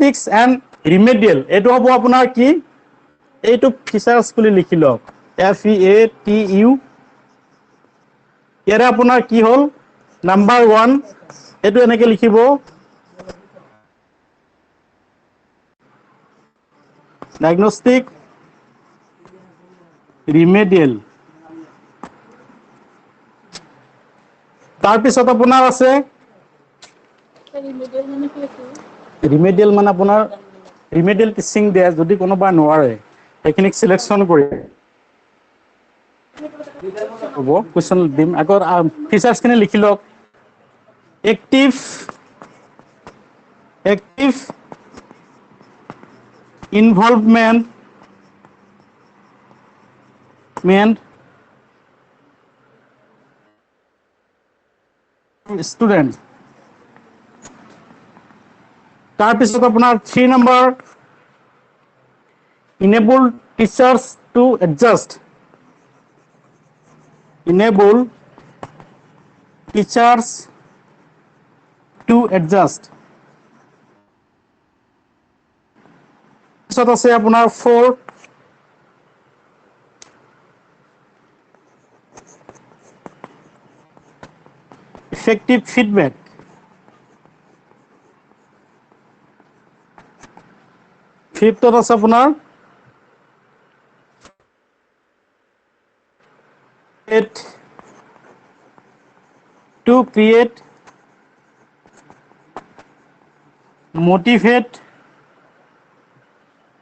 Diagnostics and remedial এইটো হ'ব আপোনাৰ কি এইটো ফিচাৰ্ছ বুলি লিখি লওক FEATU ইয়াৰে আপোনাৰ কি হ'ল নাম্বাৰ 1 এইটো এনেকে লিখিব ডায়াগনস্টিক ৰিমেডিয়েল তাৰপিছত আপোনাৰ আছে ৰিমেডিয়েল মানে আপোনাৰ ৰিমেডিয়েল টিচিং দিয়ে যদি কোনোবা নোৱাৰে সেইখিনিক সিলেকশন কৰি হ'ব কোৱেশ্চন দিম আগৰ ফিচাৰ্ছখিনি লিখি লওক এক্টিভ involvement student তাৰপিছত আপোনাৰ 3 number enable teachers to adjust পিছত আছে আপোনাৰ 4 effective feedback ফিফথত আছে আপোনাৰ to create motivate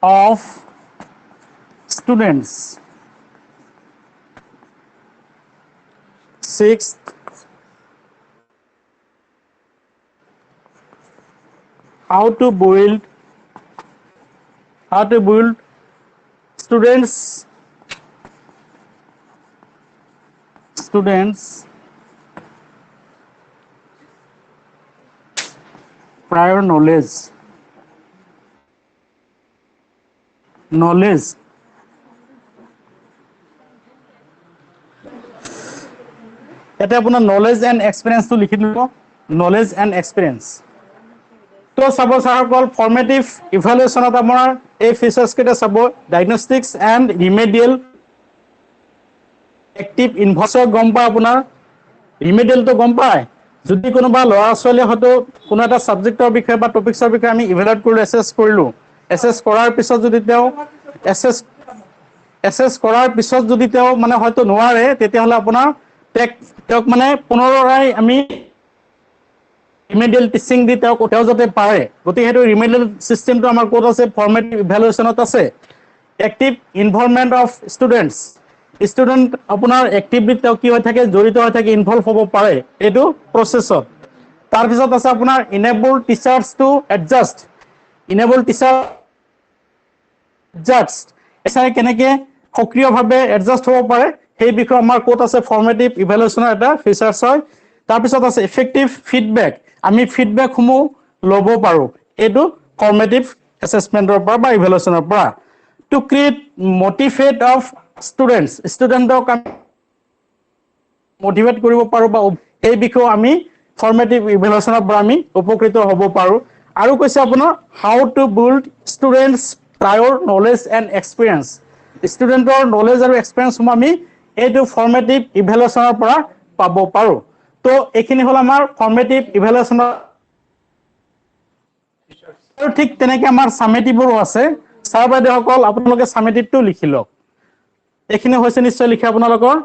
of students. 6th how to build students prior knowledge এটা আপোনাৰ knowledge and experience to লিখি দিব knowledge and experience তো চাব সাৰকল ফৰ্মেটিভ ইভালুৱেশ্যনত আপোনাৰ এই ফিচাৰ্ছ কেইটা চাব diagnostics and remedial active involve গম পায় আপোনাৰ ৰিমেডিয়েলটো গম পায় যদি কোনোবা ল'ৰা ছোৱালী হয়তো কোনো এটা সাবজেক্টৰ বিষয়ে বা টপিকছৰ বিষয়ে আমি ইভালুৱেট কৰিলো এসেছ কৰিলো এসেছ কৰাৰ পিছত যদি তেওঁ এসেছ কৰাৰ পিছত যদি তেওঁ মানে হয়তো নোৱাৰে তেতিয়াহ'লে আপোনাৰ তেওঁক মানে পুনৰাই আমি ৰিমেডিয়েল টিচিং দি তেওঁ যাতে পাৰে গতিকে সেইটো ৰিমেডিয়েল সিস্টেমটো আমাৰ ক'ত আছে ফৰ্মেটিভ ইভালুৱেশ্যনত আছে এক্টিভ ইনভলভমেন্ট অফ ষ্টুডেন্ট আপোনাৰ এক্টিভলি তেওঁ কি হৈ থাকে জড়িত হৈ থাকে ইনভলভ হ'ব পাৰে এইটো প্ৰসেছত তাৰপিছত আছে আপোনাৰ ইনেবল টিচাৰ্ছ টু এডজাষ্ট এছাই কেনেকে সক্ৰিয়ভাৱে এডজাষ্ট হ'ব পাৰে সেই বিষয়ে আমাৰ ক'ত আছে ফৰ্মেটিভ ইভালুৱেশ্যনৰ এটা ফিচাৰ্ছ হয় তাৰপিছত আছে ইফেক্টিভ ফিডবেক আমি ফিডবেক সমূহ ল'ব পাৰো এইটো ফৰ্মেটিভ এছেছমেন্টৰ পৰা বা ইভালুৱেশ্যনৰ পৰা টু ক্ৰিয়েট মোটিভেট অফ ষ্টুডেণ্টক মোটিভেট কৰিব পাৰো বা এই বিষয়ে আমি ফৰ্মেটিভ ইভালুৱেশ্যনৰ পৰা আমি উপকৃত হ'ব পাৰো আৰু কৈছে আপোনাৰ how to build students প্ৰায়ৰ knowledge and experience ষ্টুডেণ্টৰ নলেজ আৰু এক্সপিৰিয়েঞ্চ সমূহ আমি এইটো ফৰ্মেটিভ ইভালুৱেশ্যনৰ পৰা পাব পাৰো তো এইখিনি হ'ল আমাৰ ফৰ্মেটিভ ইভালুৱেশ্যনৰ আৰু ঠিক তেনেকে আমাৰ সামেটিভৰো আছে ছাৰ বাইদেউসকল আপোনালোকে সামেটিভটো লিখি লওক এইখিনি হৈছে নিশ্চয় লিখা আপোনালোকৰ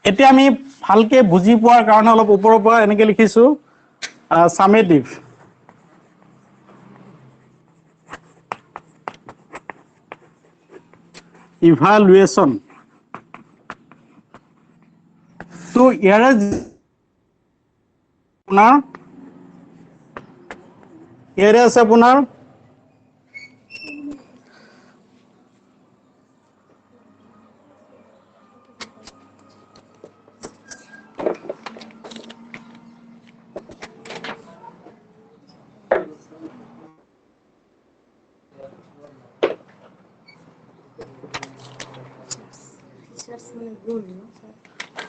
এতিয়া আমি ভালকে বুজি পোৱাৰ কাৰণে অলপ ওপৰৰ পৰা এনেকে লিখিছো সামেটিভ ইভালুৱেশ্যন তো ইয়াৰে আছে আপোনাৰ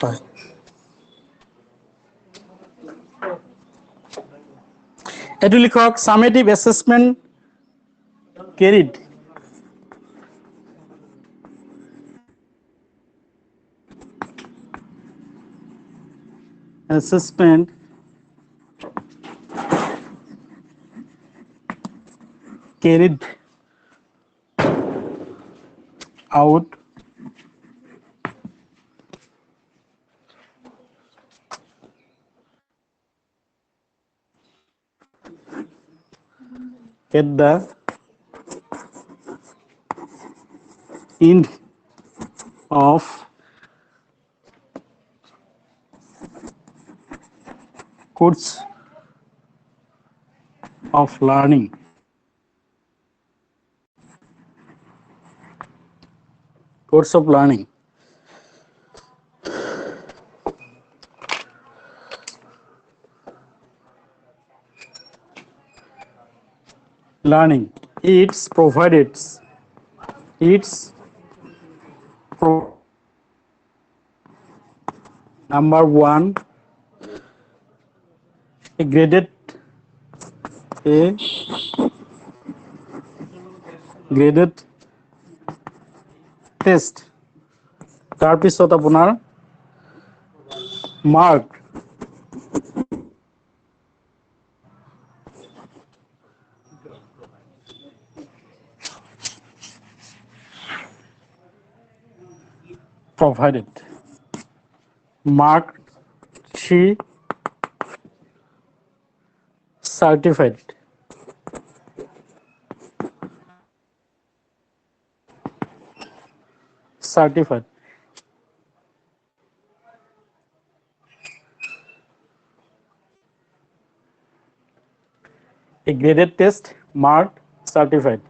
হয় এটো লিখক summative assessment carried assessment carried out at the end of course of learning. Course of learning. Learning. It's provided. It's number one. A graded test. তাৰপিছত আপোনাৰ mark provided mark she certified a graded test marked certified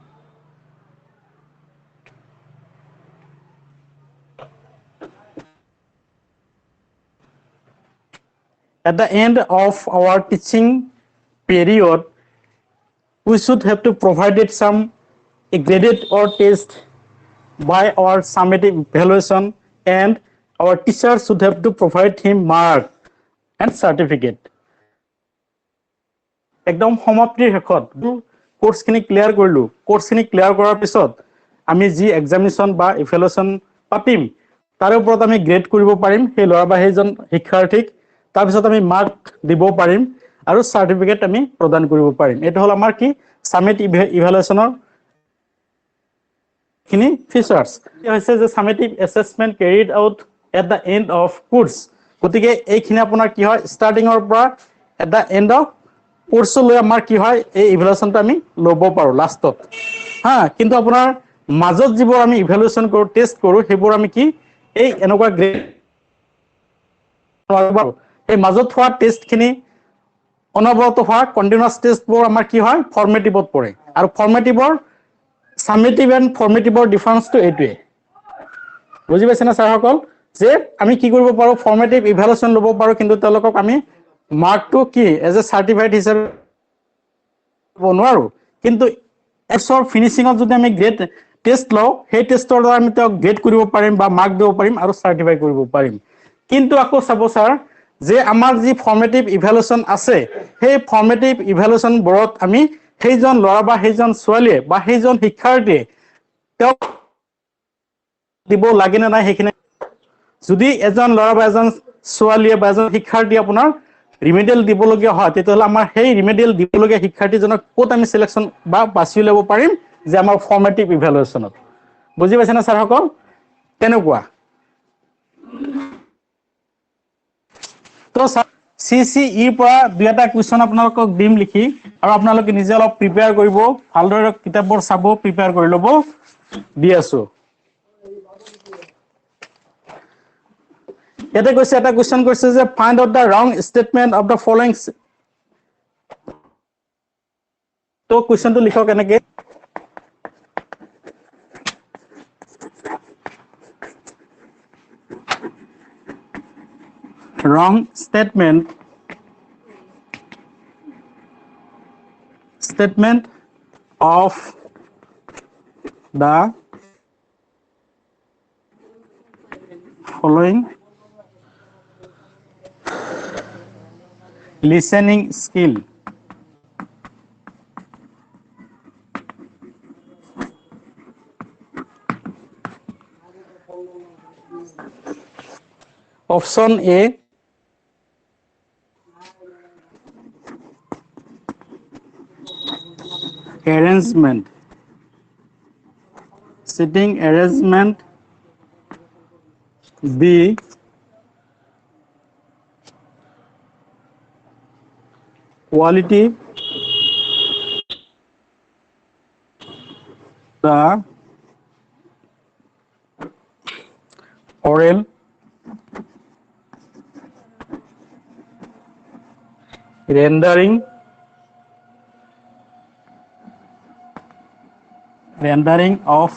at the end of our teaching period we should have to provided some a graded or test by our summative evaluation and our teacher should have to provide him mark and certificate একদম সমাপ্তিৰ শেষত কোৰ্সখিনি clear কৰিলো কোৰ্সখিনি clear কৰাৰ পিছত আমি যি examination বা evaluation পাতিম তাৰ ওপৰত আমি গ্ৰেড কৰিব পাৰিম সেই ল'ৰা বা সেইজন শিক্ষাৰ্থীক তাৰ পিছত আমি মাৰ্ক দিব পাৰিম আৰু সাৰ্টিফিকেট আমি প্ৰদান কৰিব পাৰিম এটা হল আমাৰ কি সামেটিভ ইভালুয়েশনৰ খিনি ফিচাৰ্স হৈছে যে summative assessment carried out at the end of course গতিকে এইখিনি আপোনাৰ কি হয় ষ্টাৰ্টিংৰ পৰা at the end of course লৈ আমাৰ কি হয় এই ইভালুয়েশনটো আমি লব পাৰো লাষ্টত হা কিন্তু আপোনাৰ মাজত যিবোৰ আমি ইভালুয়েশন কৰো টেস্ট কৰো সেইবোৰ আমি কি এই এনেকুৱা গ্ৰেড এই মাজত হোৱা টেস্টখিনি অনবৰত হোৱা কন্টিনিউয়াস টেস্টবোৰ আমাৰ কি হয় ফৰ্মেটিভত পৰে আৰু ফৰ্মেটিভৰ সামেটিভ এন্ড ফৰ্মেটিভৰ ডিফাৰেন্সটো এইটোৱে বুজি পাইছেনে ছাৰসকল যে আমি কি কৰিব পাৰো ফৰ্মেটিভ ইভালুয়েশন লব পাৰো কিন্তু তেওঁলোকক আমি মাৰ্কটো কি এজ এ সাৰ্টিফাইড হিচাপে নোৱাৰো কিন্তু এক্সৰ ফিনিশিংত যদি আমি গ্ৰেড টেস্ট লও সেই টেস্টৰ দ্বাৰা আমি তেওঁক গ্ৰেড কৰিব পাৰিম বা মাৰ্ক দিব পাৰিম আৰু সাৰ্টিফাই কৰিব পাৰিম কিন্তু আকৌ চাব স্যাৰ যে আমাৰ যি ফৰ্মেটিভ ইভালুয়েশন আছে সেই ফৰ্মেটিভ ইভালুয়েশন বোৰত আমি সেইজন ল'ৰা বা সেইজন ছোৱালীয়ে বা সেইজন শিক্ষাৰ্থীয়ে তেওঁক দিব লাগে না নাই সেইখিনি যদি এজন ল'ৰা বা এজন ছোৱালীয়ে বা এজন শিক্ষাৰ্থী আপোনাৰ ৰিমেডিয়েল দিবলগীয়া হয় তেতিয়াহ'লে আমাৰ সেই ৰিমেডিয়েল দিবলগীয়া শিক্ষাৰ্থীজনক ক'ত আমি সিলেকশন বা বাছি ল'ব পাৰিম যে আমাৰ ফৰ্মেটিভ ইভালুয়েশনত বুজি পাইছেনে ছাৰসকল তেনেকুৱা তো CCE পৰা দুই এটা কোৱেশ্চন আপোনালোকক দিম লিখি আৰু আপোনালোকে নিজে অলপ প্ৰিপেয়াৰ কৰিব ভালদৰে কিতাপবোৰ চাব প্ৰিপেয়াৰ কৰি ল'ব দি আছো এটা কৈছে এটা কোৱেশ্চন কৈছে যে ফাইন্ড আউট দা ৰং স্টেটমেন্ট অফ দা ফলোইং তো কোৱেশ্চনটো লিখক এনেকে wrong statement of the following listening skill. Option A, arrangement, sitting arrangement. B, quality, the oral, rendering of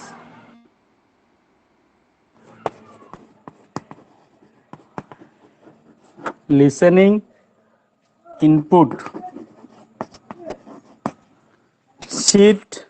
listening input, sheet,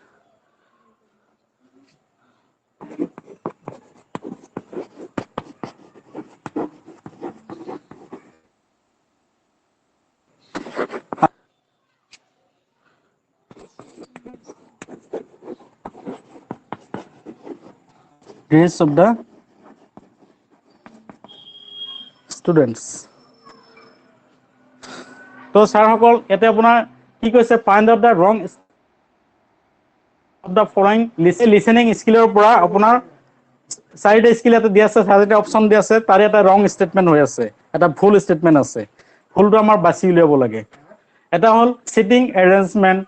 grades of the students. তো ছাৰসকল এতিয়া আপোনাৰ কি কৈছে, find out the ৰং of the following listening স্কিলৰ পৰা আপোনাৰ চাৰিটা skill এটা দিয়া আছে, চাৰিটা অপশ্যন দিয়া আছে, তাৰে এটা ৰং ষ্টেটমেণ্ট হৈ আছে, এটা ভুল ষ্টেটমেণ্ট আছে, ভুলটো আমাৰ বাছি উলিয়াব লাগে। এটা হ'ল seating arrangement,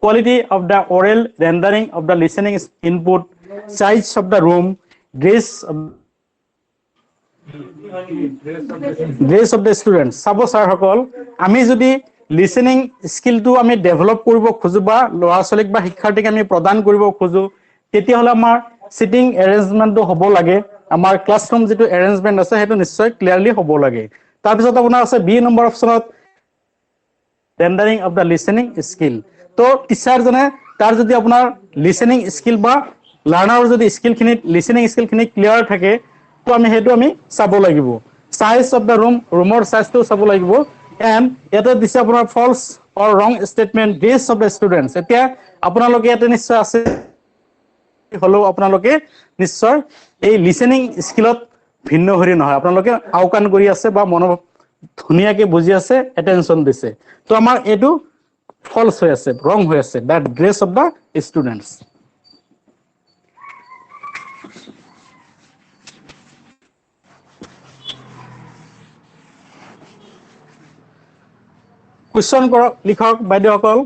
quality of the overall rendering of the listening input, size of the room, grace of the student. চাব ছাৰসকল, আমি যদি লিসেনিং স্কিলটো আমি ডেভেলপ কৰিব খোজো বা ল'ৰা ছোৱালীক বা শিক্ষাৰ্থীক আমি প্ৰদান কৰিব খোজো, তেতিয়াহ'লে আমাৰ সিটিং এৰেঞ্জমেণ্টটো হ'ব লাগে, আমাৰ ক্লাছৰুম যিটো এৰেঞ্জমেণ্ট আছে সেইটো নিশ্চয় ক্লিয়াৰলি হ'ব লাগে। তাৰপিছত আপোনাৰ আছে বি নম্বৰ অপশ্যনত rendering of the listening skill. তো টিচাৰজনে তাৰ যদি আপোনাৰ লিসেনিং স্কিল বা লাৰ্ণাৰৰ যদি স্কিলখিনি লিসেনিং স্কিলখিনি ক্লিয়াৰ থাকে, তো আমি সেইটো আমি চাব লাগিব। সাইজ অফ দ্য ৰুম, ৰুমৰ সাইজটো চাব লাগিব। এণ্ড ইয়াতে দিছে আপোনাৰ ফলছ অৰ ৰং statement, grace of the students. এতিয়া আপোনালোকে ইয়াতে নিশ্চয় আছে, হ'লেও আপোনালোকে নিশ্চয় এই লিসেনিং স্কিলত ভিন্ন হেৰি নহয়, আপোনালোকে আওকাণ কৰি আছে বা মনোভাৱ ধুনীয়াকে বুজি আছে, এটেনশ্যন দিছে। তো আমাৰ এইটো ফলছ হৈ আছে, ৰং হৈ আছে, the grace of the students. Question কৰক, লিখক বাইদেউসকল।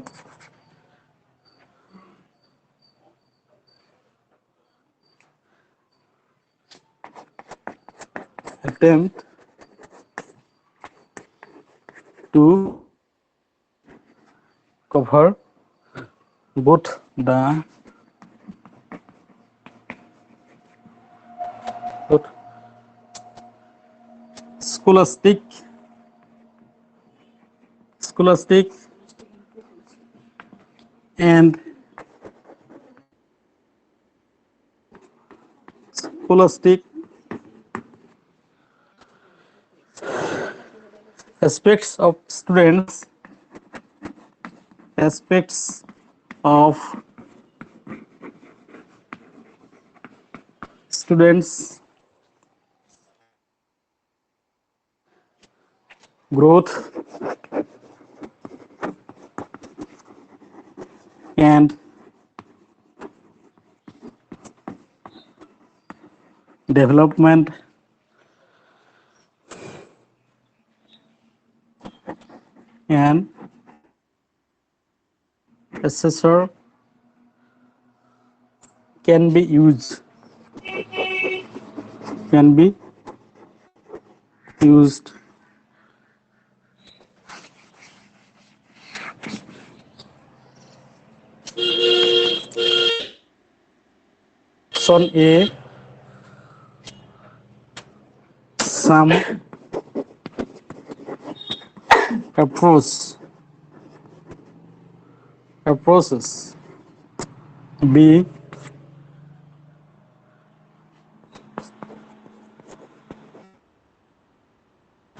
Attempt to cover both the scholastic and scholastic aspects of students, aspects of students growth and development and assessor can be used option A, some approaches. B,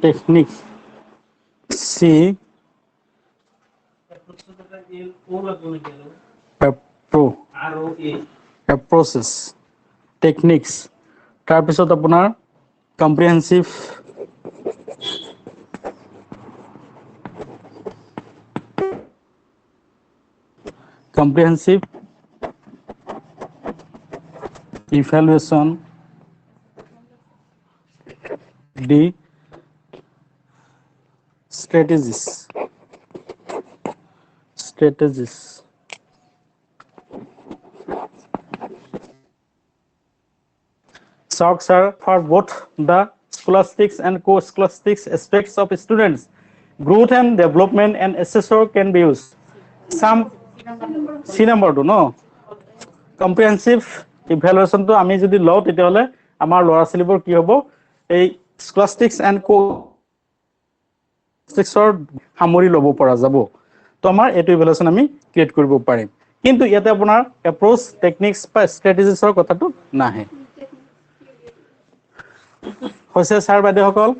technique. C. Approaches, techniques. তাৰপিছত আপোনাৰ comprehensive evaluation. D. Strategies. Socks are for both the scholastics and co-scholastics aspects of students' growth and development, and assessor can be used. Some C number to no comprehensive evaluation to আমি যদি লও তেতিয়াহলে আমাৰ ল'ৰা ছোৱালীবোৰ কি হ'ব এই scholastics and co-scholasticsৰ সামৰি ল'ব পৰা যাব তো আমাৰ এটো ইভালুয়েশন আমি ক্ৰিয়েট কৰিব পাৰিম কিন্তু ইয়াতে আপোনাৰ এপ্ৰোচ টেকনিক্স বা ষ্ট্ৰেটেজিছৰ কথাটো নাহে হৈছে স্যাৰ বাইদেউসকল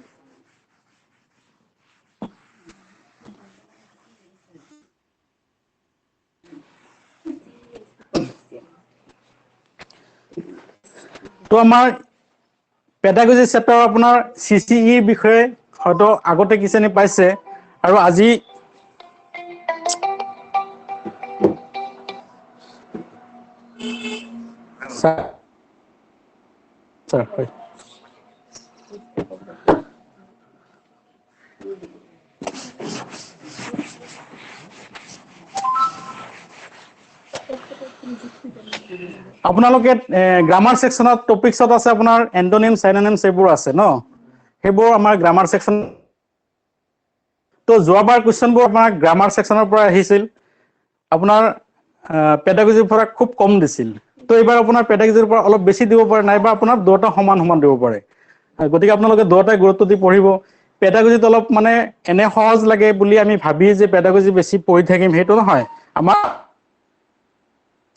তো আমাৰ পেডাগজি চেপ্টাৰ আপোনাৰ সিসিই বিষয়ে হয়তো আগতে কিছেনি পাইছে আৰু আজি স্যাৰ হয় আপোনালোকে গ্ৰামাৰ সেকশনত টপিকছত আছে আপোনাৰ এন্টোনিম সাইনোনিম সেবোৰ আছে ন হেবোৰ আমাৰ গ্ৰামাৰ সেকশন তো যোৱাবাৰ কোৱেশ্চনবোৰ আপোনাৰ গ্ৰামাৰ সেকশনৰ পৰা আহিছিল আপোনাৰ পেডাগজিৰ পৰা খুব কম দিছিল তো এবাৰ আপোনাৰ পেডাগজিৰ পৰা অলপ বেছি দিব পাৰে নাইবা আপোনাৰ দুটা সমান সমান দিব পাৰে গতিকে আপোনালোকে দুটাই গুৰুত্ব দি পঢ়িব পেডাগজিত অলপ মানে এনে সহজ লাগে বুলি আমি ভাবি যে পেডাগজি বেছি পঢ়ি থাকিম হেতু নহয় আমাৰ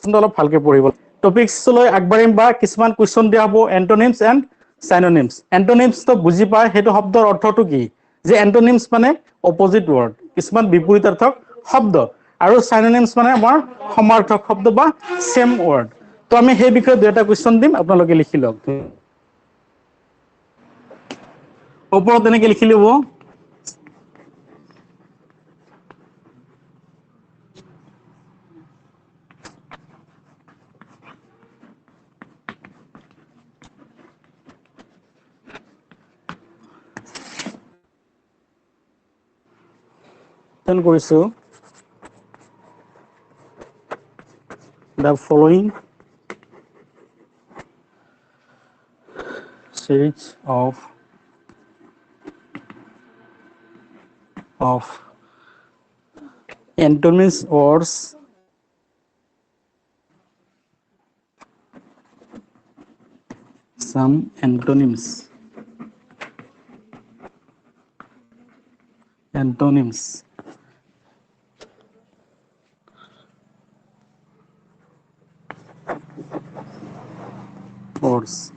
অলপ ভালকে পঢ়িব টপিকস লৈ আগবাঢ়িম বা কিছুমান কোৱেশ্চন দিয়া হ'ব এন্টোনিমস এন্ড সাইনোনিমস এন্টোনিমস তো বুজি পায় হেতু শব্দৰ অৰ্থটো কি যে এন্টোনিমস মানে অপোজিট ওয়াৰ্ড কিছুমান বিপৰীতাৰ্থক শব্দ আৰু সাইনোনিমস মানে আমাৰ সমাৰ্থক শব্দ বা সেম ওয়াৰ্ড তো আমি সেই বিষয়ে দুটা কোৱেশ্চন দিম আপোনালোকে লিখি লওক ওপৰত এনেকৈ লিখি ল'ব কৰিছো the following series of antonyms words some antonyms words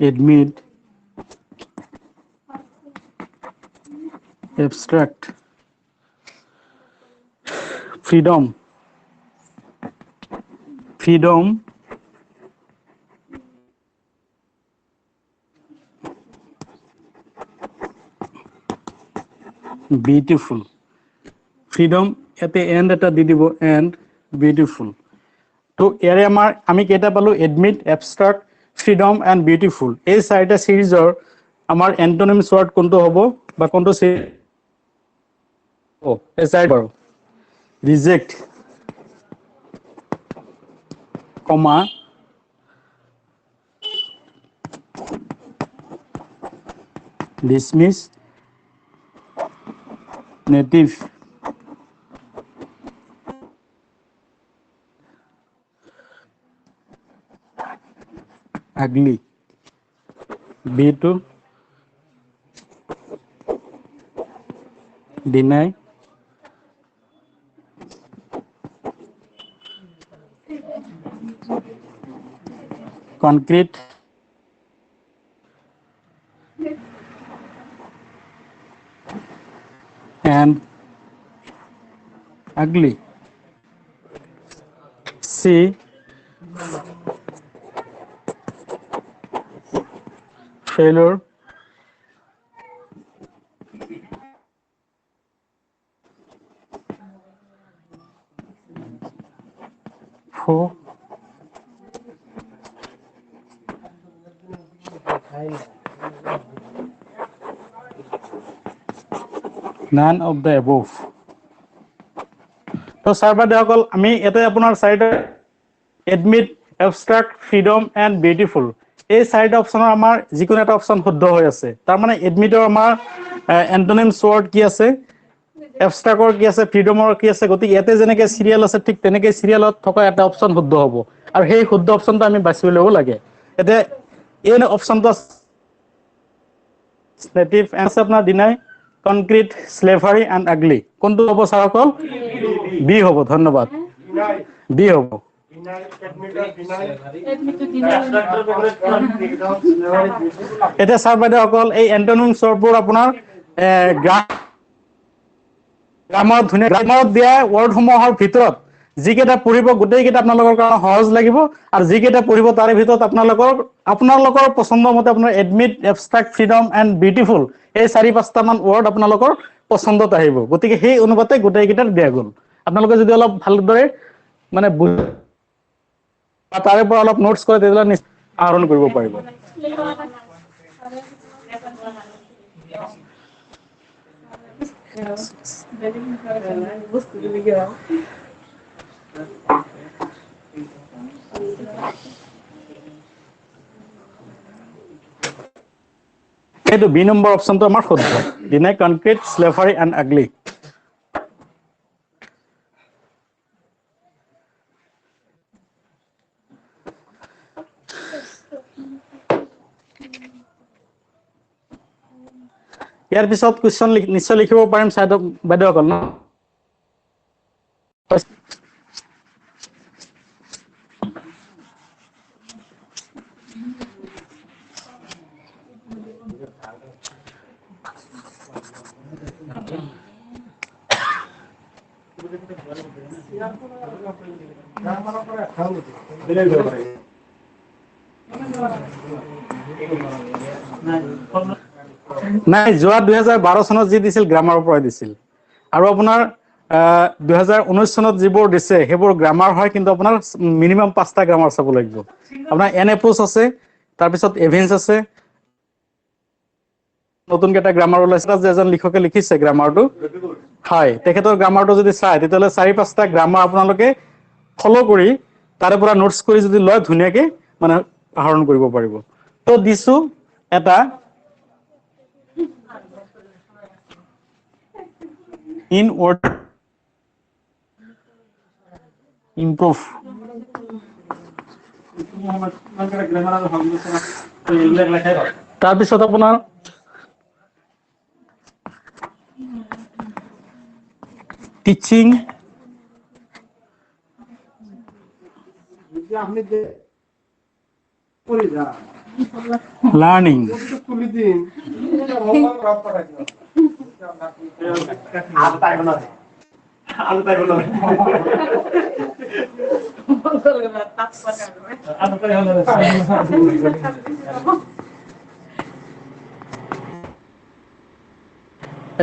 admit abstract freedom beautiful freedom এতে এন্ড এটা দি দিব এন্ড বিউটিফুল তো এৰে আমাৰ আমি কেটা পালো এডমিট এবস্ট্ৰাক্ট ফ্ৰিডম এন্ড বিউটিফুল এই চাৰিটা সিৰিজৰ আমাৰ এন্টোনিমস ওয়াৰ্ড কোনটো হ'ব বা কোনটো ও এই চাৰি বাৰু reject comma dismiss native ugly B to deny concrete and ugly. C, failure. Four, none of the above. তো ছাৰ বাইদেউসকল আমি ইয়াতে আপোনাৰ চাৰিটা admit, abstract, freedom and beautiful এই চাৰিটা অপশ্যনৰ আমাৰ যিকোনো এটা অপশ্যন শুদ্ধ হৈ আছে। তাৰমানে এডমিটৰ আমাৰ এণ্টনিমছ ৱৰ্ড কি আছে, এবষ্ট্ৰাক্টৰ কি আছে, ফ্ৰীডমৰ কি আছে, গতিকে ইয়াতে যেনেকৈ চিৰিয়েল আছে ঠিক তেনেকৈ চিৰিয়েলত থকা এটা অপশ্যন শুদ্ধ হ'ব আৰু সেই শুদ্ধ অপশ্যনটো আমি বাছি ল'ব লাগে। এতিয়া এই অপশ্যনটো নেটিভ আছে আপোনাৰ ডিনাই, কনক্ৰিট, স্লেভাৰী এণ্ড আগলি। কোনটো হ'ব ছাৰসকল? বি হ'ব। ধন্যবাদ, বি হ'ব। এতিয়া ছাৰ বাইদেউসকল এই এণ্টনিমছবোৰ আপোনাৰ গ্ৰামাৰত ধুনীয়া গ্ৰামাৰত দিয়া ৱৰ্ডসমূহৰ ভিতৰত যিকেইটা পঢ়িব গোটেইকেইটা আপোনালোকৰ কাৰণে সহজ লাগিব আৰু যিকেইটা পঢ়িব তাৰে ভিতৰত আপোনালোকৰ পচন্দ মতে আপোনাৰ admit, abstract, freedom and beautiful এই 4-5টা মান ৱৰ্ড আপোনালোকৰ পচন্দত আহিব। গতিকে সেই অনুপাতে গোটেইকেইটাত দিয়া গ'ল। আপোনালোকে যদি অলপ ভালদৰে মানে তাৰে পৰা অলপ নোটছ কৰে তেতিয়াহ'লে আহৰণ কৰিব পাৰিব। এইটো বি নম্বৰ অপশ্যনটো আমাৰ শুদ্ধ। ডিনাই, কনক্ৰিট, স্লেভাৰী এণ্ড আগলি। ইয়াৰ পিছত কুৱেশ্যন নিশ্চয় লিখিব পাৰিম বাইদেউসকল ন? নাই, যোৱা 2012 চনত যি দিছিল গ্ৰামাৰৰ পৰাই দিছিল আৰু আপোনাৰ 2019 চনত যিবোৰ দিছে সেইবোৰ গ্ৰামাৰ হয়, কিন্তু আপোনাৰ মিনিমাম 5টা গ্ৰামাৰ চাব লাগিব। আপোনাৰ এন এপোচ আছে, তাৰপিছত এভিন্স আছে, নতুনকৈ এটা গ্ৰামাৰ ওলাইছে যে এজন লিখকে লিখিছে গ্ৰামাৰটো, হয়, তেখেতৰ গ্ৰামাৰটো যদি চাই তেতিয়াহ'লে 4-5টা গ্ৰামাৰ আপোনালোকে ফ'ল' কৰি তাৰে পৰা নোটছ কৰি যদি লয় ধুনীয়াকৈ মানে আহৰণ কৰিব পাৰিব। তো দিছো এটা ইন অৰ্ডাৰ ইম্প্ৰুভ। তাৰপিছত আপোনাৰ teaching learning.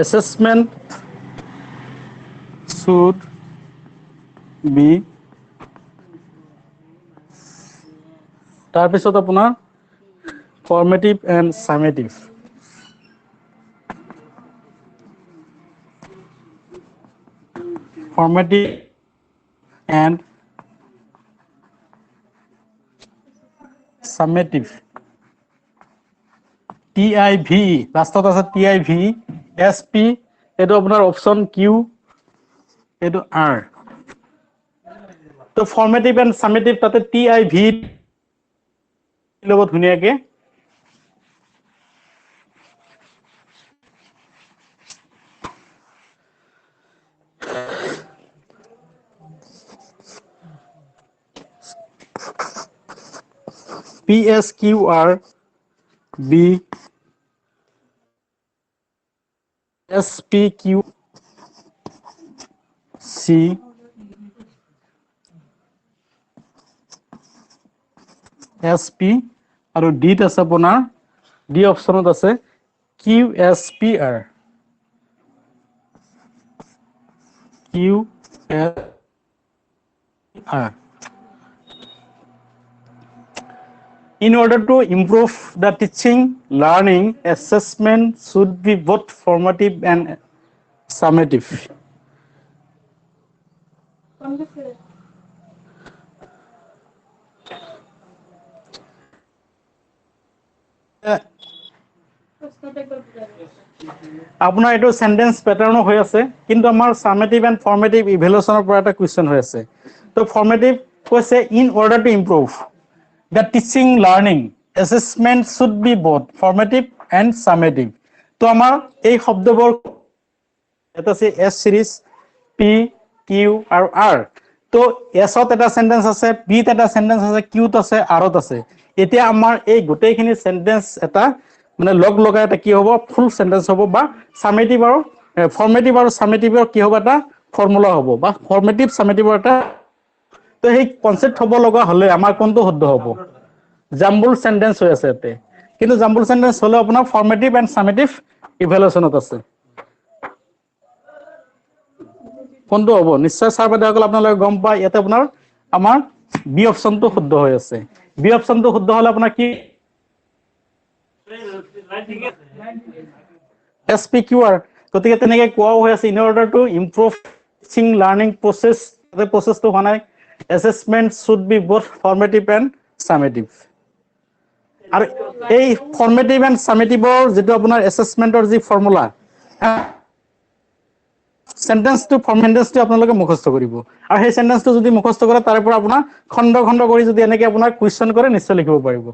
Assessment should be তাৰপিছত আপোনাৰ formative and summative. Formative and summative. TIV লাষ্টত আছে TIV, SP এইটো আপোনাৰ অপশ্যন কিউ, এইটো R। তো ফৰ্মেটিভ এণ্ড সামেটিভ তাতে TIV ল'ব ধুনীয়াকে। PSQR B SPQ C SP আৰু ডিত আছে আপোনাৰ ডি অপশনত আছে QSPR QSPR. In order to improve the teaching, learning, assessment should be both formative and summative. আপোনাৰ এইটো সেন্টেন্স প্যাটাৰ্ন হৈ আছে কিন্তু আমাৰ সামেটিভ এন্ড ফৰ্মেটিভ ইভ্যালুয়েশনৰ পৰা এটা কোৱেশ্চন হৈ আছে তো ফৰ্মেটিভ কৈছে in order to improve the teaching learning assessment should be both formative and summative তো আমাৰ এই শব্দবোৰ এটা আছে S series P Q আৰু R তো S ত এটা সেন্টেন্স আছে P ত এটা সেন্টেন্স আছে Q ত আছে R ত আছে এতিয়া আমাৰ এই গোটেইখিনি সেন্টেন্স এটা মানে লগ লগাই এটা কি হ'ব ফুল সেন্টেন্স হ'ব বা সামেটিভ আৰু ফৰ্মেটিভ আৰু সামেটিভৰ কি হ'ব এটা ফৰ্মুলা হ'ব বা ফৰ্মেটিভ সামেটিভৰ এটা তো এই কনসেপ্ট হ'ব লগা হলে আমাৰ কোনটো শুদ্ধ হ'ব জাম্বল সেন্টেন্স হৈ আছে এতে কিন্তু জাম্বল সেন্টেন্স হলে আপোনাৰ ফৰ্মেটিভ এন্ড সামেটিভ ইভ্যালুয়েশনত আছে কোনটো হ'ব নিশ্চয় স্যাৰ বাইদেউসকল আপোনালোকে গম পায় ইয়াতে আপোনাৰ আমাৰ বি অপশনটো শুদ্ধ হৈ আছে বি অপশনটো শুদ্ধ হলে আপোনাৰ কি SPQR গতিকে তেনেকে কোৱা হৈ আছে in order to improve teaching learning process the process to হোৱা নাই assessment should be both formative and summative আৰু এই ফৰ্মেটিভ এন্ড সামেটিভৰ যেটো আপোনাৰ এসেসমেন্টৰ যি ফৰ্মুলা সেন্টেন্সটো ফৰ্মেন্টেন্সটো আপোনালোকে মুখস্থ কৰিব আৰু সেই সেন্টেন্সটো যদি মুখস্থ কৰে তাৰে পৰা আপোনাৰ খণ্ড খণ্ড কৰি যদি এনেকে আপোনাৰ কোৱেশ্চন কৰে নিশ্চয় লিখিব পাৰিব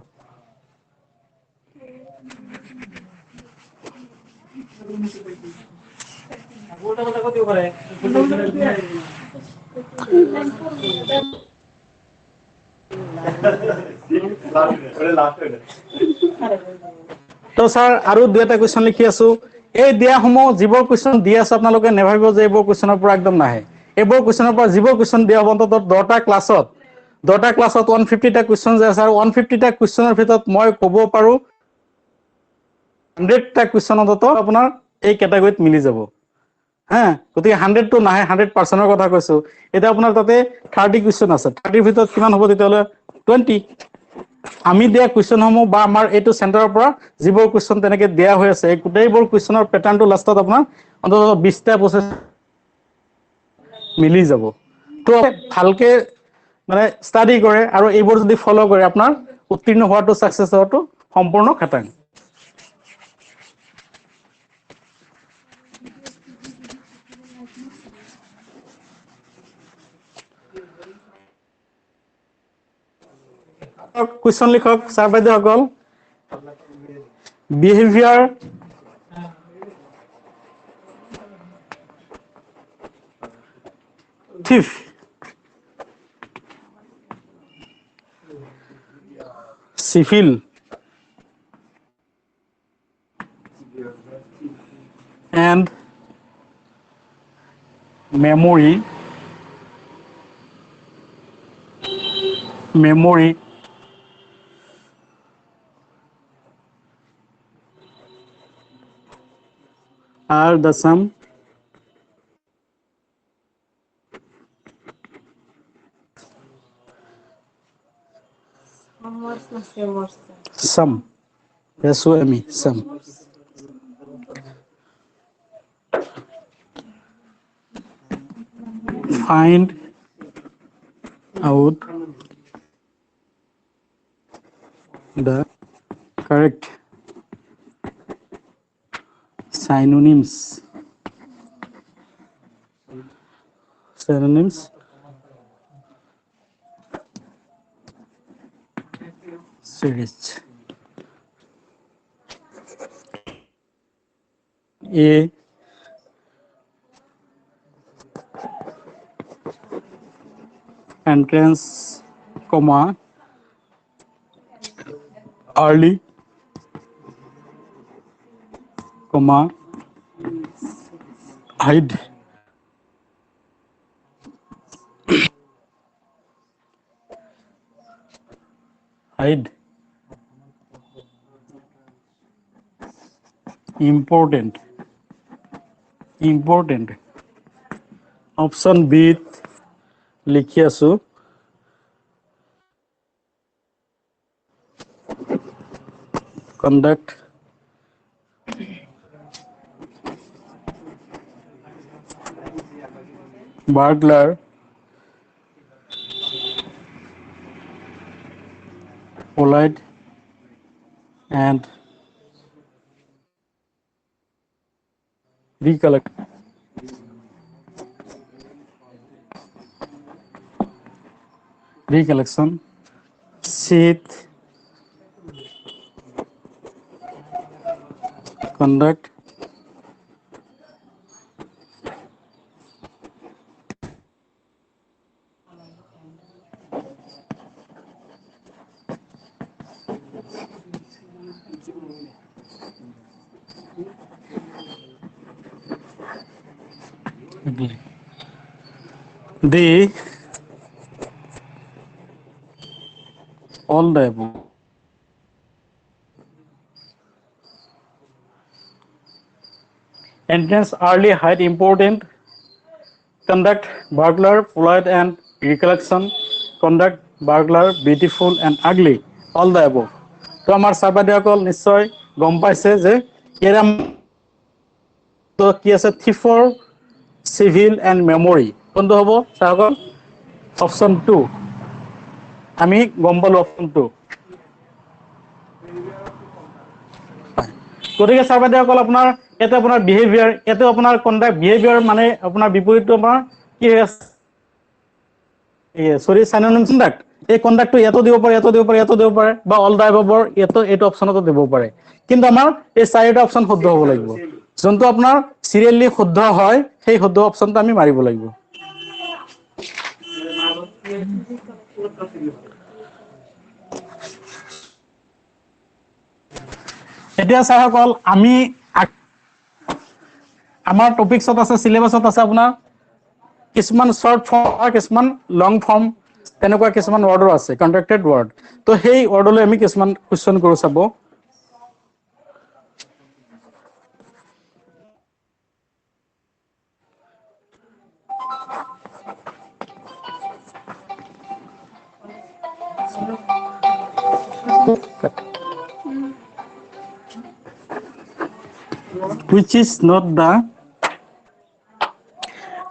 তো স্যাৰ আৰু দুটা কোৱেশ্চন লিখি আছো এই দিয়া সমূহ যিবোৰ কোৱেশ্চন দি আছে আপোনালোকে নেভাবিব যে এইবোৰ কোৱেশ্চনৰ পৰা একদম নাহে এইবোৰ কোৱেশ্চনৰ পৰা যিবোৰ কোৱেশ্চন দিয়া হ'ব অন্তত 10টা ক্লাছত 150টা কোৱেশ্চন যে আছে আৰু 150টা কোৱেশ্চনৰ ভিতৰত মই ক'ব পাৰো 100টা কোৱেশ্চন অন্তত আপোনাৰ এই ক্যাটাগৰীত মিলি যাব হ্যাঁ গতিকে 100 টো নাহে 100%ৰ কথা কৈছো এটা আপোনাৰ তাতে 30 কোৱেশ্চন আছে 30ৰ ভিতৰত কিমান হ'ব তেতিয়ালে 20 আমি দিয়া কোৱেশ্চন সমূহ বা আমাৰ এইটো সেন্টাৰৰ পৰা যিবোৰ কোৱেশ্চন তেনেকে দিয়া হৈ আছে এই গোটেইবোৰ কোৱেশ্চনৰ প্যাটাৰ্নটো লাষ্টত আপোনাৰ অন্তত 20টা 25 মিলি যাব তো ভালকে মানে স্টাডি কৰে আৰু এইবোৰ যদি ফলো কৰে আপোনাৰ উত্তীৰ্ণ হোৱাটো সাকসেস হোৱাটো সম্পূৰ্ণ খাটাং কোৱেশ্চন লিখক স্যাৰ বাইদেউসকল behaviour thief civil and memory are the sum SOME sum find out the correct synonyms series A entrance comma early, comma, hide, hide, important, important. Option B লিখি আছো conduct burglar polite and recollect recollection sit conduct the all the above. Entrance early, hide important, conduct burglar, polite and recollection, conduct burglar, beautiful and ugly, all the above. তো আমার সার্বাধিকল নিশ্চয় গম পাইছে যে এরাম তো কি আছে থিফৰ সিভিল এন্ড মেমৰি কোনটো হ'ব সাৰকল অপশন 2 আমি গম পালো অপশন 2 গতিকে সাৰ্বাধিকল আপোনাৰ এটা আপোনাৰ বিহেভিয়াৰ এটো আপোনাৰ কন্ডাক্ট বিহেভিয়াৰ মানে আপোনাৰ বিপৰীতটো আমাৰ কি আছে সৰি সাইনোনিম কন্ডাক্ট এই কন্ডাক্টটো এত দিব পাৰে এত দিব পাৰে এত দিব পাৰে বা অল দা এবাবৰ এত এটো অপশনতো দিব পাৰে কিন্তু আমাৰ এই চাৰিটা অপশন শুদ্ধ হ'ব লাগিব যোনটো আপোনাৰ সিৰিয়ালি শুদ্ধ হয় সেই শুদ্ধ অপশনটো আমি মাৰিব লাগিব এতিয়া চাহকল আমি আমাৰ টপিকছত আছে সিলেবাসত আছে আপোনাৰ কিছুমান শৰ্ট ফৰ্ম আৰ কিছুমান লং ফৰ্ম তেনেকুৱা কিছুমান ওয়াৰ্ডৰ আছে কন্ট্ৰাক্টেড ওয়াৰ্ড তো সেই ওয়াৰ্ডলৈ আমি কিছুমান কোশ্চেন কৰো চাব which is not the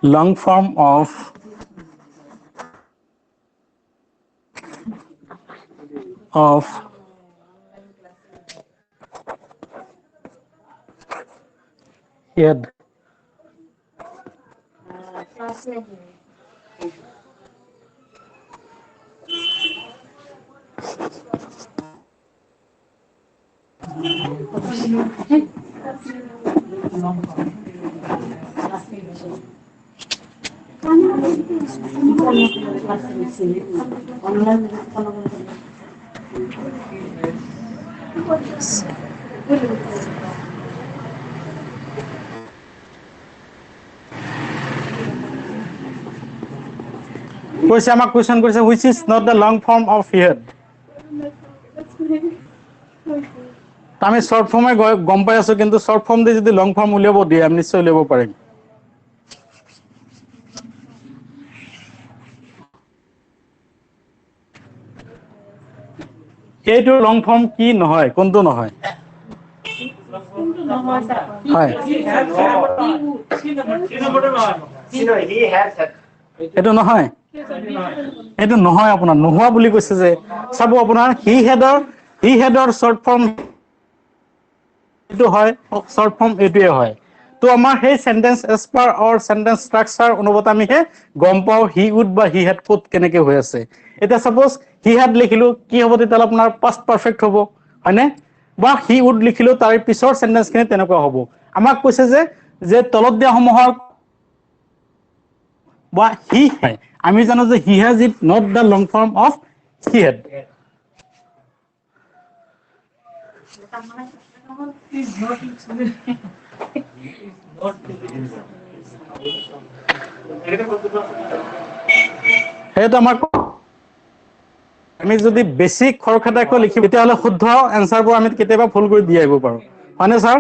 long form of head কৈছে আমাক কোশ্চেন কৰিছে which is not the long form of head আমি শর্ট ফর্মে গম পাই আছো কিন্তু শর্ট ফর্ম দিয়ে যদি লং ফর্ম উলিয়াব দিয়ে আমি নিশ্চয় উলিয়াব পাৰিম এইটো লং ফৰ্ম কি নহয় কোনটো নহয় হয় এইটো নহয় এইটো নহয় আপোনাৰ নোহোৱা বুলি কৈছে যে চাব আপোনাৰ হি হেডৰ শৰ্ট ফৰ্ম এটো হয় শৰ্ট ফৰ্ম এটোৱে হয় তো আমাৰ সেই sentence as per our sentence structure অনুপাতে আমি হে গম পাও হি উড বা হি হেড কোড কেনেকে হৈ আছে এটা সাপোজ হি হেড লিখিলো কি হ'ব তেতাল আপোনাৰ পাস্ট পাৰফেক্ট হ'ব হয়নে বা হি উড লিখিলো তাৰ পিছৰ সেন্টেন্স খিনি তেনেকুৱা হ'ব আমাক কৈছে যে তলত দিয়া সমূহৰ বা হি হয় আমি জানো যে he has it not the long form of he had সেইটো আমাক আমি যদি বেছি খৰখেদাকৈ লিখি তেতিয়াহ'লে শুদ্ধ এনচাৰবোৰ আমি কেতিয়াবা ভুল কৰি দি আহিব পাৰোঁ হয়নে ছাৰ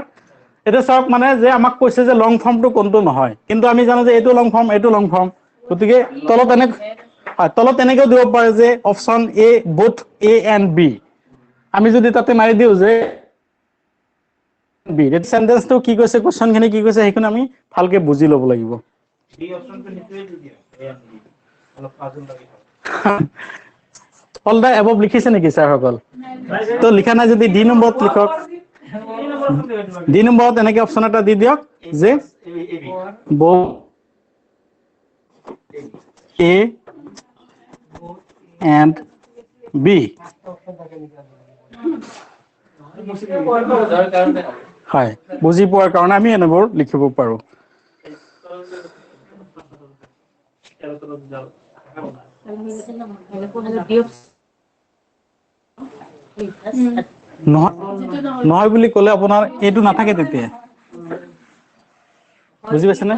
এতিয়া চাওক মানে যে আমাক কৈছে যে লং ফৰ্মটো কোনটো নহয় কিন্তু আমি জানো যে এইটো লং ফৰ্ম এইটো লং ফৰ্ম গতিকে তলত এনেকেও দিব পাৰে যে option A both A and B আমি যদি তাতে মাৰি দিওঁ যে বি সেন্টেন্সটো কি কৈছে কোৱেশ্চনখিনি কি কৈছে সেইখিনি আমি ভালকে বুজি ল'ব লাগিব অল দা এবভ লিখিছে নেকি ছাৰসকল তো লিখা নাই যদি ডি নম্বৰত লিখক ডি নম্বৰত এনেকে অপশ্যন এটা দি দিয়ক যে এ এণ্ড বি হয় বুজি পোৱাৰ কাৰণে আমি এনেবোৰ লিখিব পাৰো নহয় বুলি ক'লে আপোনাৰ এইটো নাথাকে তেতিয়া বুজি পাইছে নে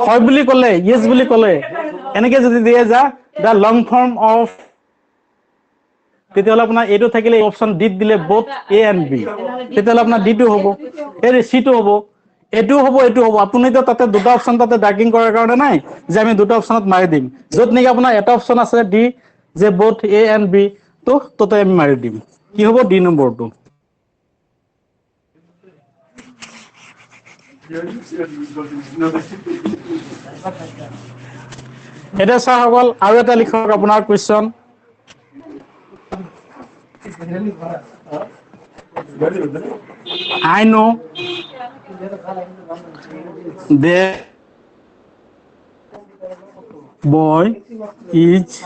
হয় বুলি ক'লে ইয়েছ বুলি ক'লে এনেকে যদি দিয়ে যা দা লং ফৰ্ম অফ তেতিয়াহ'লে আপোনাৰ এইটো থাকিলে অপশ্যন ডিত দিলে বোথ এ এণ্ড বি তেতিয়াহ'লে আপোনাৰ ডিটো হ'ব এই চিটো হ'ব এইটো হ'ব এইটো হ'ব আপুনিতো তাতে দুটা অপশ্যন তাতে ডাৰ্কিং কৰাৰ কাৰণে নাই যে আমি দুটা অপশ্যনত মাৰি দিম য'ত নেকি আপোনাৰ এটা অপশ্যন আছে ডি যে বোথ এ এণ্ড বি তো তাতে আমি মাৰি দিম কি হ'ব ডি নম্বৰটো এতিয়া ছাৰসকল আৰু এটা লিখক আপোনাৰ question I know the boy is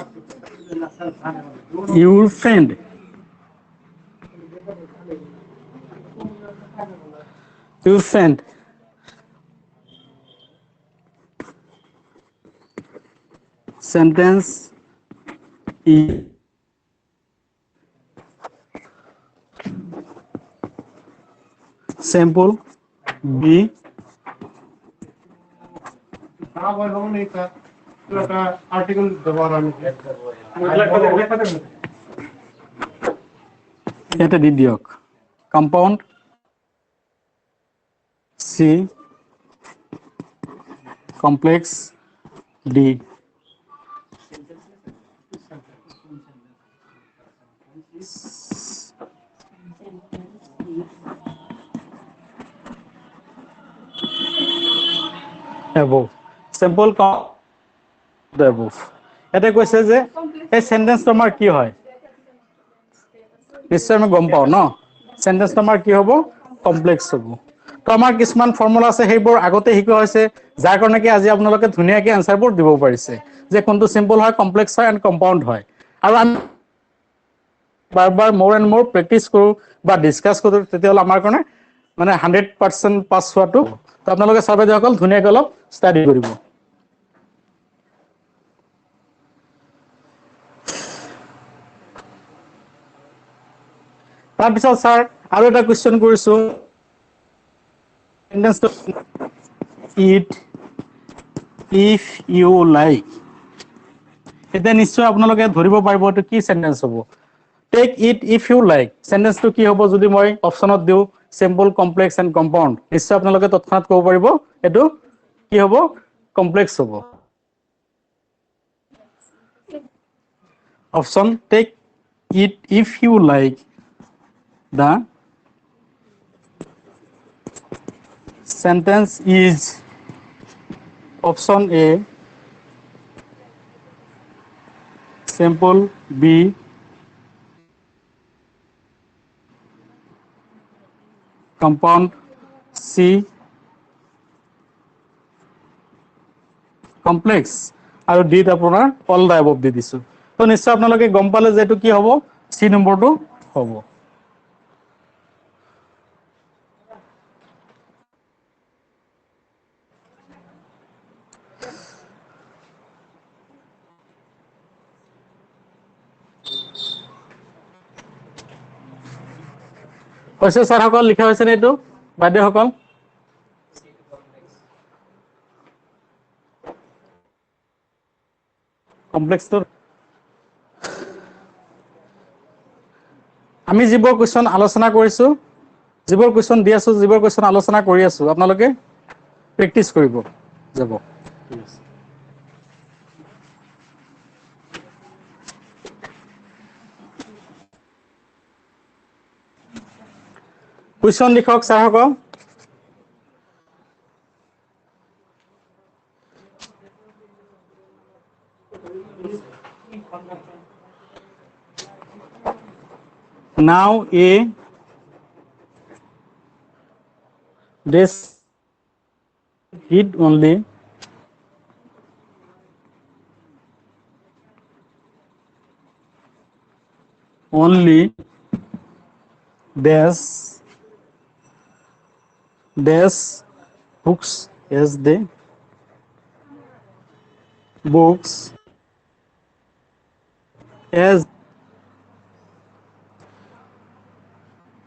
your friend. Your friend. Sentence is simple. B. Article এটা দি দিয়ক compound C complex D above simple above এটা কৈছে যে এই সেন্টেন্সটো আমাৰ কি হয় নিশ্চয় আমি গম পাওঁ ন সেন্টেন্সটো আমাৰ কি হ'ব কমপ্লেক্স হ'ব তো আমাৰ কিছুমান ফৰ্মুলা আছে সেইবোৰ আগতে শিকোৱা হৈছে যাৰ কাৰণে কি আজি আপোনালোকে ধুনীয়াকৈ এনসাৰবোৰ দিব পাৰিছে যে কোনটো সিম্পল হয় কমপ্লেক্স হয় এণ্ড কম্পাউণ্ড হয় আৰু আমি বাৰ মোৰ এণ্ড মোৰ প্ৰেক্টিচ কৰোঁ বা ডিছকাছ কৰোঁ তেতিয়াহ'লে আমাৰ কাৰণে মানে 100% পাছ হোৱাটো তো আপোনালোকে ছাৰ বাইদেউসকল ধুনীয়াকৈ অলপ ষ্টাডি কৰিব তাৰপিছত ছাৰ আৰু এটা কুৱেশ্যন কৰিছোঁ ইট ইফ ইউ লাইক এতিয়া নিশ্চয় আপোনালোকে ধৰিব পাৰিব এইটো কি সেন্টেন্স হ'ব take it if you like সেন্টেন্সটো কি হ'ব যদি মই অপশ্যনত দিওঁ সিম্পল কমপ্লেক্স এণ্ড কম্পাউণ্ড নিশ্চয় আপোনালোকে তৎক্ষণাত ক'ব পাৰিব এইটো কি হ'ব কমপ্লেক্স হ'ব option take it if you like the sentence is option A simple B compound C complex আৰু ডিত আপোনাৰ অল দা এবভ দি দিছো তো নিশ্চয় আপোনালোকে গম পালে যে এইটো কি হ'ব সি নম্বৰটো হ'ব হৈছে ছাৰসকল লিখা হৈছেনে এইটো বাইদেউসকল কমপ্লেক্সটো আমি যিবোৰ কুৱেশ্যন আলোচনা কৰিছোঁ যিবোৰ কুৱেশ্যন দি আছোঁ যিবোৰ কুৱেশ্যন আলোচনা কৰি আছোঁ আপোনালোকে প্ৰেক্টিছ কৰিব যাব ঠিক আছে কুৱেশ্যন লিখক ছাৰসকল now a this read only dash books as the books as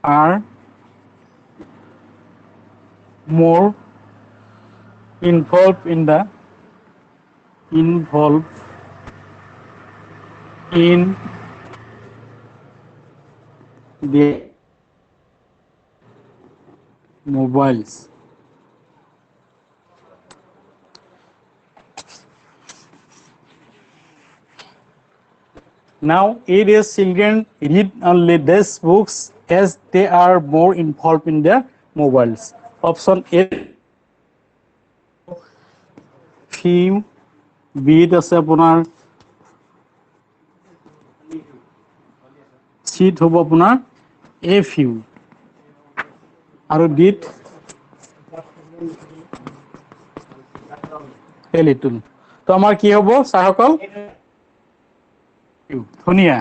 are more involved in the mobiles now it is children read only these books as they are more involved in their mobiles option A few B আছে আপোনাৰ C হ'ব আপোনাৰ a few আৰু D a little তো আমাৰ কি হ'ব ছাৰসকল ধুনীয়া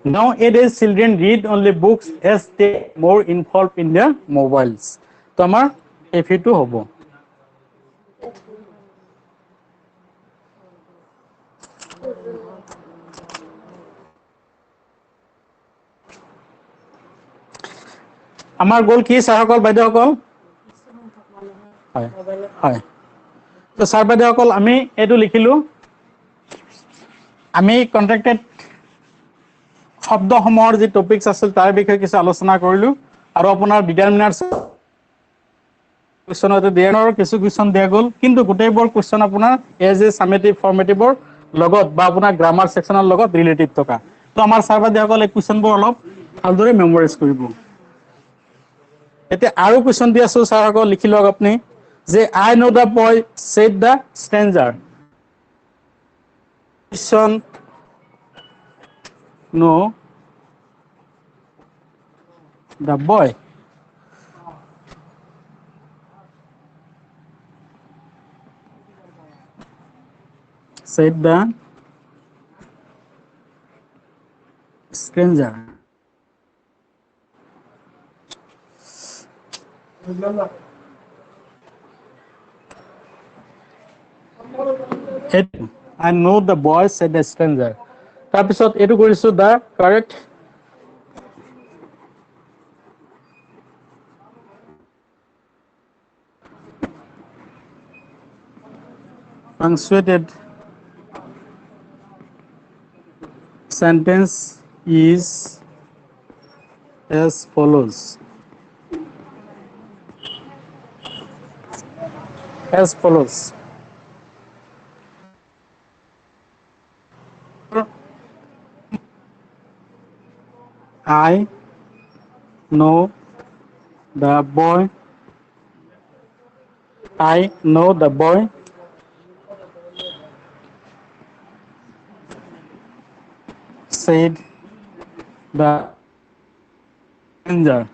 nowadays children read only books as they more involved in their mobiles তো আমাৰ a few টো হ'ব আমাৰ গোল কি ছাৰসকল বাইদেউসকল হয় হয় তো ছাৰ বাইদেউসকল আমি এইটো লিখিলো আমি কন্ট্ৰাক্টেড শব্দসমূহৰ যি টপিকছ আছিল তাৰ বিষয়ে কিছু আলোচনা কৰিলো আৰু আপোনাৰ ডিটাৰমিনাৰ্ছ কুৱেশ্যনতে দিয়াৰ কিছু কুৱেশ্যন দিয়া গ'ল কিন্তু গোটেইবোৰ কুৱেশ্যন আপোনাৰ এজ এ সামেটিভ ফৰ্মেটিভৰ লগত বা আপোনাৰ গ্ৰামাৰ সেকশনৰ লগত ৰিলেটেড থকা তো আমাৰ ছাৰ বাইদেউসকল এই কুৱেশ্যনবোৰ অলপ ভালদৰে মেমৰাইজ কৰিব এতিয়া আৰু কুৱেশ্যন দি আছো ছাৰসকল লিখি লওক আপুনি যে I know the boy said the stranger question no the boy said the stranger I know the boy said the stranger তাৰপিছত এইটো কৰিছো the correct punctuated sentence is as follows I know the boy said the stranger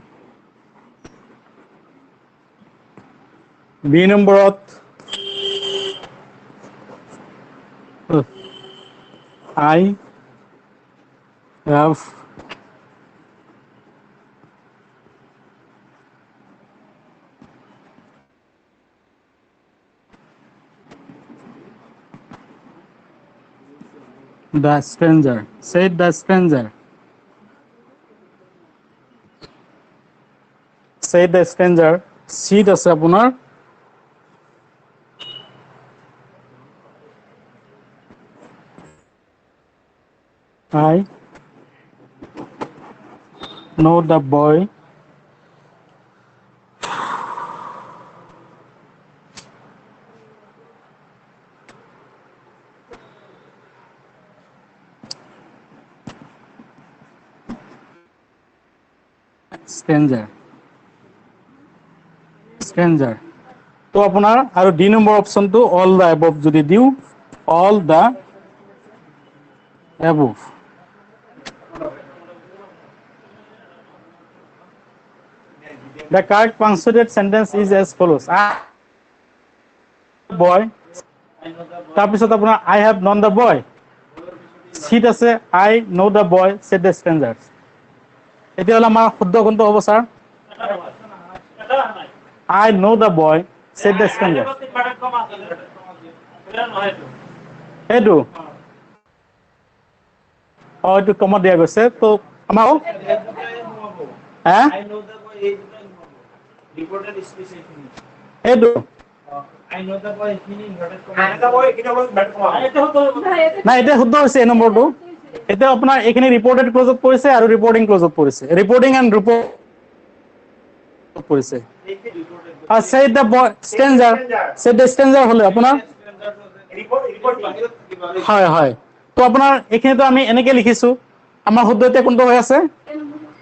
B নম্বৰত I have the stranger said the stranger said the stranger. Seat আছে আপোনাৰ I know the boy stranger. তো আপোনাৰ আৰু D number অপচনটো all the above যদি দিওঁ all the above the correct punctuated sentence is as follows boy তাৰপিছত আপোনাৰ I have known the boy seat আছে I know the boy said the stranger এতিয়া হল আমাৰ শুদ্ধ কোনটো হ'ব sir I know the boy said the stranger এইটো এইটো কমা দিয়া গৈছে তো আমাৰ I know the boy reported speech এইটো I know the boy inverted comma না এটা শুদ্ধ হৈছে এই নম্বৰটো এটা আপোনাৰ এখানে ৰিপোৰ্টেড ক্লজত পৰিছে আৰু ৰিপোৰ্টিং ক্লজত পৰিছে ৰিপোৰ্টিং এন্ড ৰিপোৰ্ট পৰিছে R said the boy stranger said the stranger হলে আপোনাৰ হয় হয় তো আপোনাৰ এখানে তো আমি এনেকে লিখিছো আমাৰ শুদ্ধ এটা কোনটো হৈ আছে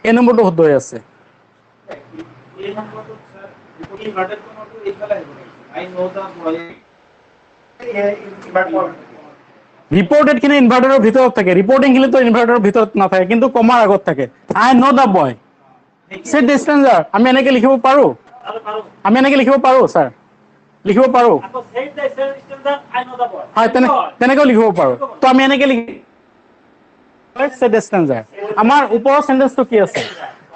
এই নম্বৰটো শুদ্ধ হৈ আছে এই নম্বৰটো স্যার রিপোর্টিং ইনভার্টেড কমাটো এইফালে আহিব I know the boy reported কিনে ইনভার্টারের ভিতৰত থাকে ৰিপোৰ্টিং কিনে তো ইনভাৰ্টাৰেৰ ভিতৰত নাথাকে কিন্তু কমাৰ আগত থাকে I know the boy said the stranger আমি এনেকে লিখিব পাৰো আমি এনেকে লিখিব পাৰো স্যাৰ লিখিব পাৰো আকৌ said the stranger I know the boy হয় তেনেকৈ লিখিব পাৰো তো আমি এনেকে লিখি said the stranger আমাৰ ওপৰৰ সেন্টেন্সটো কি আছে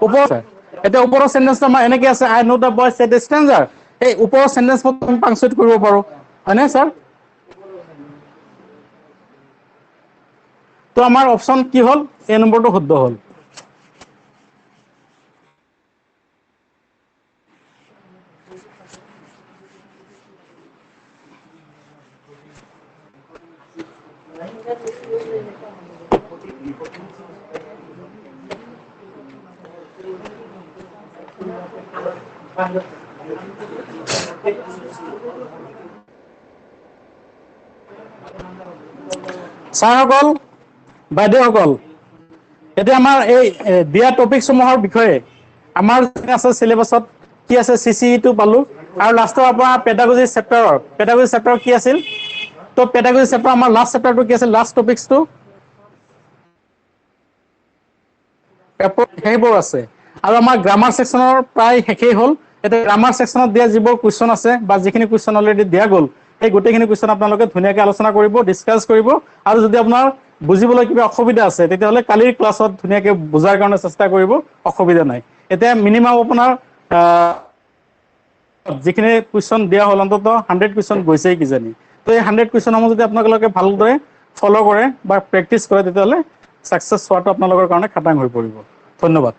ওপৰৰ এটা ওপৰৰ সেন্টেন্সটো আমাৰ এনেকে আছে I know the boy said the stranger এই ওপৰৰ সেন্টেন্সটো আমি পাংচুৱেট কৰিব পাৰো হয়নে স্যাৰ তো আমাৰ অপচন কি হল এই নম্বৰটো শুদ্ধ হল ছাৰসকল বাইদেউসকল এতিয়া আমাৰ এই দিয়া টপিক সমূহৰ বিষয়ে আমাৰ আছে সিলেবাসত কি আছে CCE টো পালো আৰু লাষ্টৰ আপোনাৰ পেডাগজি চেপ্টাৰৰ কি আছিল তো পেডাগজি চেপ্টাৰ আমাৰ লাষ্ট চেপ্টাৰটো কি আছিল লাষ্ট টপিকসটো সেইবোৰ আছে আৰু আমাৰ গ্ৰামাৰ সেকশনৰ প্ৰায় শেষেই হল এটা গ্ৰামাৰ সেকশনত দিয়া যিবোৰ কোৱেশ্চন আছে বা যিখিনি কোৱেশ্চন অলৰেডি দিয়া গল এই গোটেইখিনি কোৱেশ্চন আপোনালোকে ধুনীয়াকৈ আলোচনা কৰিব ডিসকাস কৰিব আৰু যদি আপোনাৰ বুজিবলৈ কিবা অসুবিধা আছে তেতিয়াহলে কালিৰ ক্লাছত ধুনীয়াকৈ বুজাৰ কাৰণে চেষ্টা কৰিব অসুবিধা নাই এতিয়া মিনিমাম আপোনাৰ যিখিনি কোৱেশ্চন দিয়া হল অন্তত 100 কোৱেশ্চন গৈছে কিজানি তো এই 100 কোৱেশ্চনসমূহ যদি আপোনালোকে ভালদৰে ফলো কৰে বা প্ৰেক্টিস কৰে তেতিয়াহলে সাকসেস হোৱাটো আপোনালোকৰ কাৰণে খাটাং হৈ পৰিব ধন্যবাদ